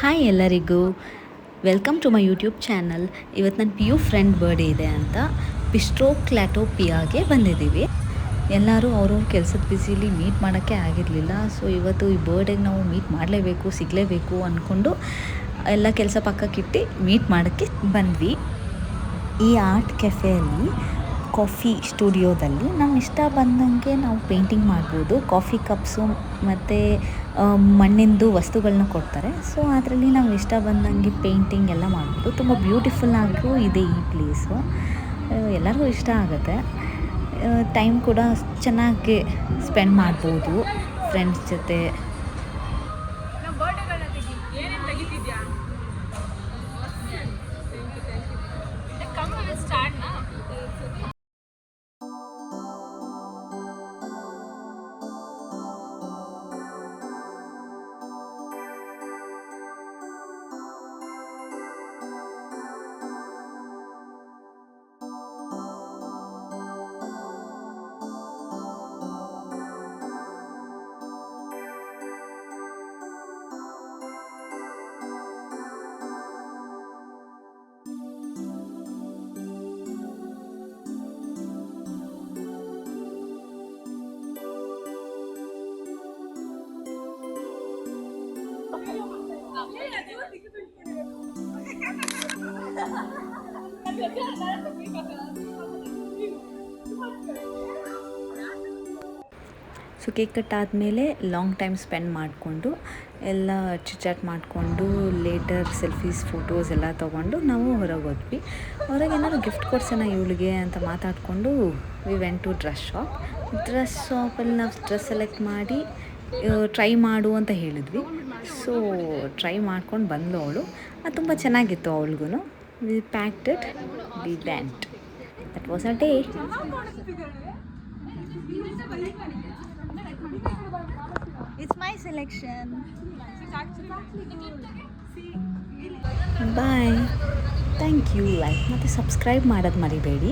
Hi ಎಲ್ಲರಿಗೂ, welcome to my YouTube channel. ಇವತ್ತು ನನ್ನ ಪಿ ಯು ಫ್ರೆಂಡ್ ಬರ್ಡೇ ಇದೆ ಅಂತ ಬಿಸ್ಟ್ರೋ ಕ್ಲಾಟೋ ಪಿಯಾಗೆ ಬಂದಿದ್ದೀವಿ. ಎಲ್ಲರೂ ಅವ್ರವ್ರ ಕೆಲಸದ ಬ್ಯುಸಿಲಿ ಮೀಟ್ ಮಾಡೋಕ್ಕೆ ಆಗಿರಲಿಲ್ಲ. ಸೊ ಇವತ್ತು ಈ ಬರ್ಡೇಗೆ ನಾವು ಮೀಟ್ ಮಾಡಲೇಬೇಕು, ಸಿಗಲೇಬೇಕು ಅಂದ್ಕೊಂಡು ಎಲ್ಲ ಕೆಲಸ ಪಕ್ಕಕ್ಕಿಟ್ಟು ಮೀಟ್ ಮಾಡೋಕ್ಕೆ ಬಂದ್ವಿ. ಈ ಆರ್ಟ್ ಕೆಫೆಯಲ್ಲಿ ಕಾಫಿ ಸ್ಟುಡಿಯೋದಲ್ಲಿ ನಾವು ಇಷ್ಟ ಬಂದಂಗೆ ನಾವು ಪೇಂಟಿಂಗ್ ಮಾಡ್ಬೋದು. ಕಾಫಿ ಕಪ್ಸು ಮತ್ತು ಮಣ್ಣಿಂದು ವಸ್ತುಗಳನ್ನ ಕೊಡ್ತಾರೆ. ಸೊ ಅದರಲ್ಲಿ ನಾವು ಇಷ್ಟ ಬಂದಂಗೆ ಪೇಂಟಿಂಗ್ ಎಲ್ಲ ಮಾಡ್ಬೋದು. ತುಂಬ ಬ್ಯೂಟಿಫುಲ್ ಆಗೂ ಇದೆ ಈ ಪ್ಲೇಸು. ಎಲ್ಲರಿಗೂ ಇಷ್ಟ ಆಗುತ್ತೆ. ಟೈಮ್ ಕೂಡ ಚೆನ್ನಾಗಿ ಸ್ಪೆಂಡ್ ಮಾಡ್ಬೋದು ಫ್ರೆಂಡ್ಸ್ ಜೊತೆ. ಸೊ ಕೇಕ್ ಕಟ್ ಆದಮೇಲೆ ಲಾಂಗ್ ಟೈಮ್ ಸ್ಪೆಂಡ್ ಮಾಡಿಕೊಂಡು ಎಲ್ಲ ಚಿಟ್ಚಾಟ್ ಮಾಡಿಕೊಂಡು ಲೇಟರ್ ಸೆಲ್ಫೀಸ್ ಫೋಟೋಸ್ ಎಲ್ಲ ತೊಗೊಂಡು ನಾವು ಹೊರಗೆ ಹೋದ್ವಿ. ಹೊರಗೆ ಏನಾದ್ರು ಗಿಫ್ಟ್ ಕೊಡ್ಸೋಣ ಇವಳಿಗೆ ಅಂತ ಮಾತಾಡಿಕೊಂಡು ವಿ ವೆಂಟ್ ಟು ಡ್ರೆಸ್ ಶಾಪಲ್ಲಿ ನಾವು ಡ್ರೆಸ್ ಸೆಲೆಕ್ಟ್ ಮಾಡಿ ಟ್ರೈ ಮಾಡು ಅಂತ ಹೇಳಿದ್ವಿ. ಸೊ ಟ್ರೈ ಮಾಡ್ಕೊಂಡು ಬಂದಳು ಅವಳು. ಅದು ತುಂಬ ಚೆನ್ನಾಗಿತ್ತು. ಅವಳಿಗೂ we packed it, we went. That was a day. It's my selection. Bye. Thank you. Like ಮತ್ತು ಸಬ್ಸ್ಕ್ರೈಬ್ ಮಾಡೋದು ಮರಿಬೇಡಿ.